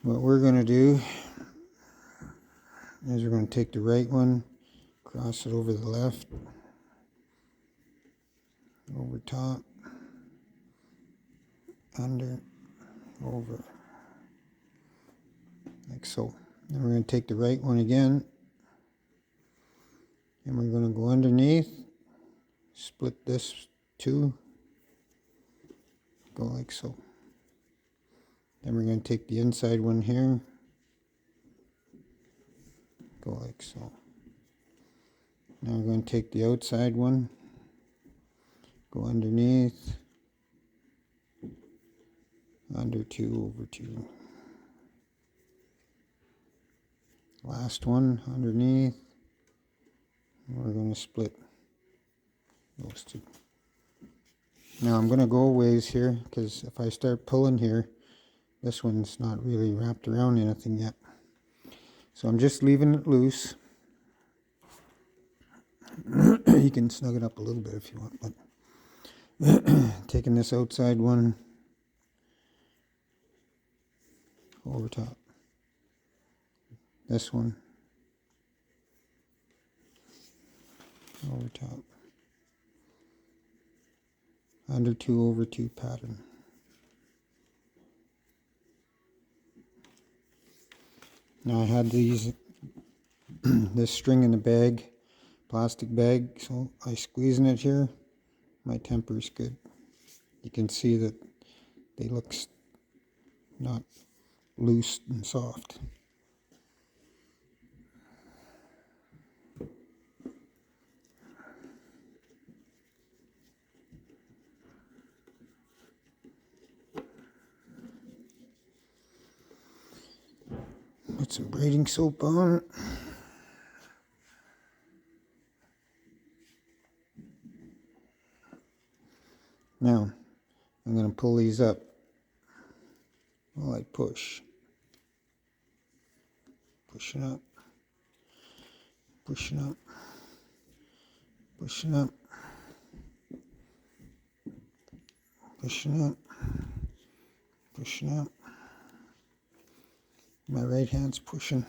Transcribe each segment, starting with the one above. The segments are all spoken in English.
what we're going to do is we're going to take the right one, cross it over the left, over top, under, over, like so. Then we're going to take the right one again, and we're going to go underneath, split this two, go like so. Then we're going to take the inside one here, go like so. Now we're going to take the outside one, go underneath, under 2 over 2. Last one underneath. We're going to split those two. Now I'm going to go a ways here, because if I start pulling here, this one's not really wrapped around anything yet. So I'm just leaving it loose. You can snug it up a little bit if you want, but taking this outside one over top. This one over top. Under 2 over 2 pattern. Now I had these this string in the bag, plastic bag, so I squeezing it here. My temper's good. You can see that they look not loose and soft. Put some braiding soap on. Now, I'm going to pull these up while I push. Pushing up. Pushing up. Pushing up. Pushing up. Pushing up. My right hand's pushing.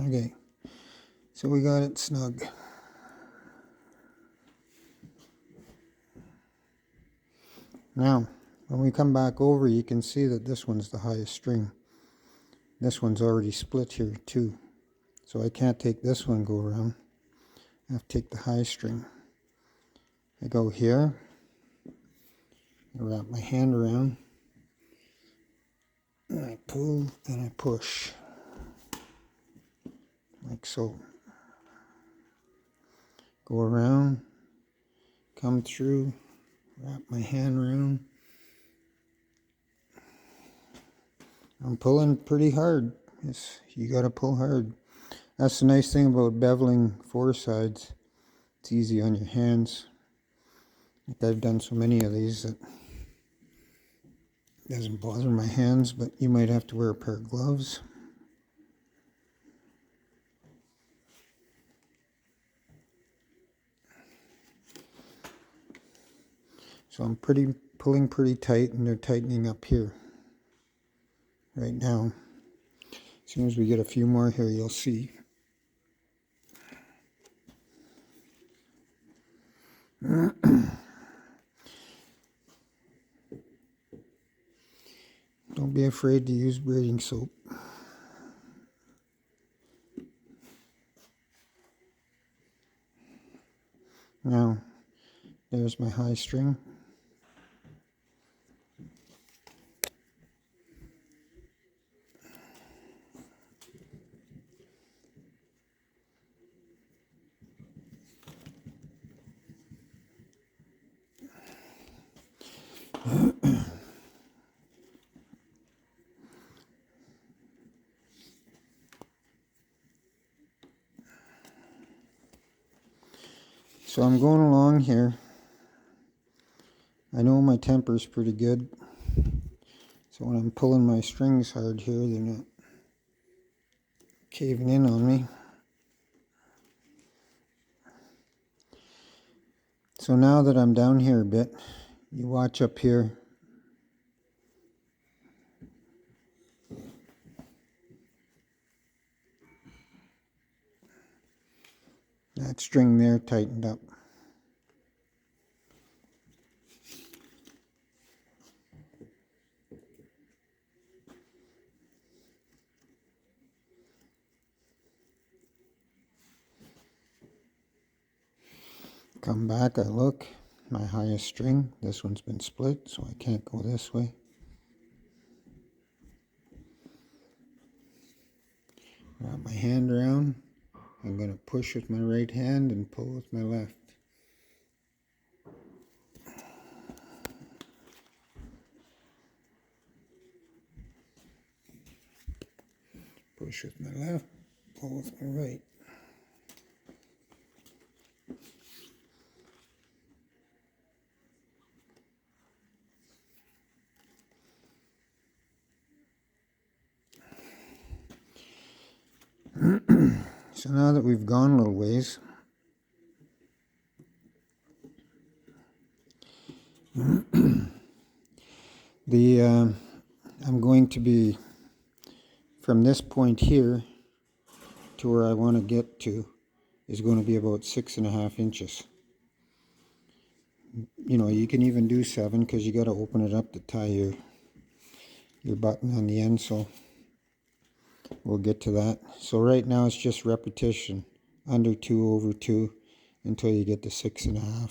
Okay, so we got it snug. Now, when we come back over, you can see that this one's the highest string. This one's already split here too. So I can't take this one and go around. I have to take the high string. I go here, I wrap my hand around, and I pull and I push. Like so. Go around, come through, wrap my hand around. I'm pulling pretty hard. You gotta pull hard. That's the nice thing about beveling 4 sides. It's easy on your hands. Like I've done so many of these that it doesn't bother my hands, but you might have to wear a pair of gloves. So I'm pulling pretty tight, and they're tightening up here right now. As soon as we get a few more here, you'll see. Don't be afraid to use braiding soap. Now, there's my high string. So I'm going along here, I know my temper's pretty good, so when I'm pulling my strings hard here, they're not caving in on me. So now that I'm down here a bit, you watch up here. That string there tightened up. Come back, I look, my highest string, this one's been split, so I can't go this way. Wrap my hand around, I'm going to push with my right hand and pull with my left. Push with my left, pull with my right. So now that we've gone a little ways, I'm going to be, from this point here to where I want to get to, is going to be about 6.5 inches. You know, you can even do 7 because you got to open it up to tie your button on the end, so we'll get to that. So right now it's just repetition, under 2 over 2 until you get to 6.5.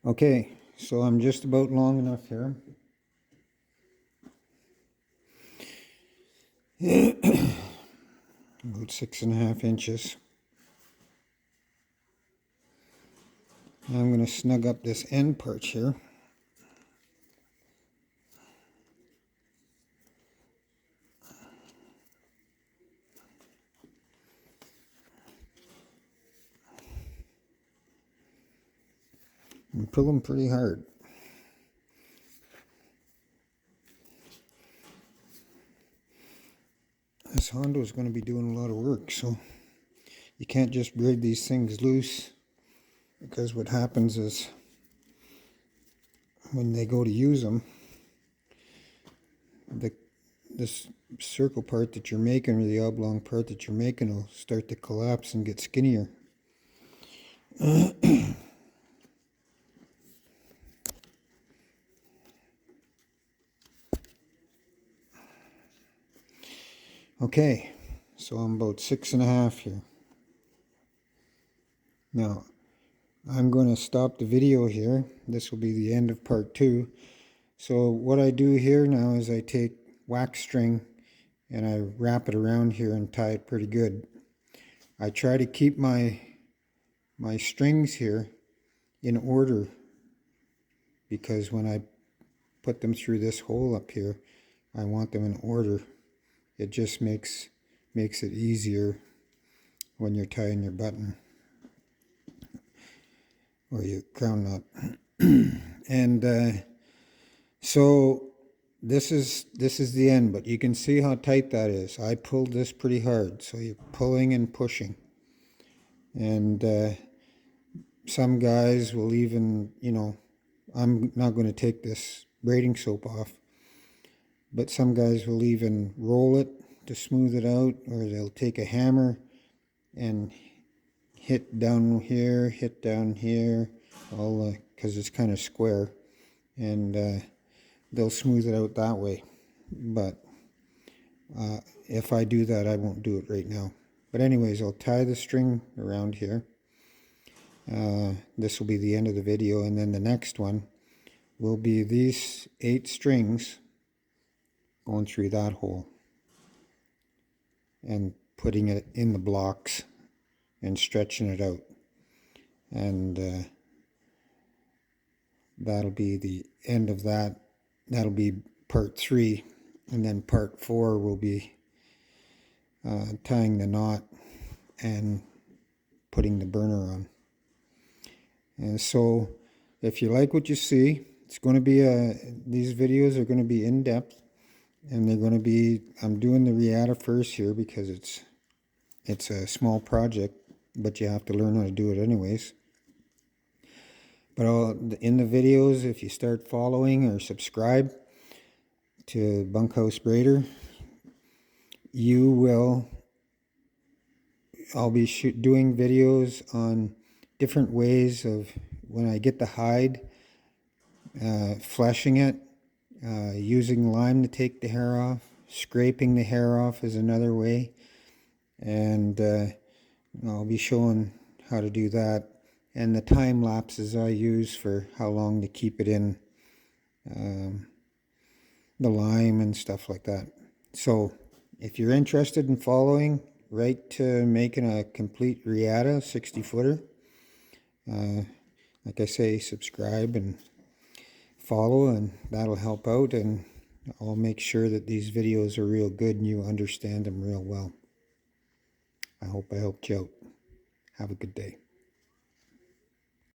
Okay, so I'm just about long enough here. About 6.5 inches. Now I'm going to snug up this end part here. And pull them pretty hard. This hondo is going to be doing a lot of work, so you can't just braid these things loose, because what happens is when they go to use them, this circle part that you're making, or the oblong part that you're making, will start to collapse and get skinnier. Okay, so I'm about 6.5 here. Now, I'm going to stop the video here. This will be the end of part 2. So what I do here now is I take wax string and I wrap it around here and tie it pretty good. I try to keep my strings here in order, because when I put them through this hole up here, I want them in order. It just makes it easier when you're tying your button or your crown knot. And so this is the end, but you can see how tight that is. I pulled this pretty hard, so you're pulling and pushing. And some guys will even, I'm not going to take this braiding soap off, but some guys will even roll it to smooth it out, or they'll take a hammer and hit down here, all because it's kind of square, and they'll smooth it out that way. But if I do that, I won't do it right now. But anyways, I'll tie the string around here. This will be the end of the video, and then the next one will be these 8 strings going through that hole and putting it in the blocks and stretching it out. And that'll be the end of that. That'll be part 3, and then part 4 will be tying the knot and putting the burner on. And so if you like what you see, it's going to be these videos are going to be in depth, and they're going to be, I'm doing the riata first here because it's a small project, but you have to learn how to do it anyways. But in the videos, if you start following or subscribe to Bunkhouse Braider, I'll be doing videos on different ways of when I get the hide, fleshing it, using lime to take the hair off, scraping the hair off is another way, and I'll be showing how to do that, and the time lapses I use for how long to keep it in the lime and stuff like that. So if you're interested in following right to making a complete riata 60-footer, like I say, subscribe and follow, and that'll help out, and I'll make sure that these videos are real good and you understand them real well. I hope I helped you out. Have a good day.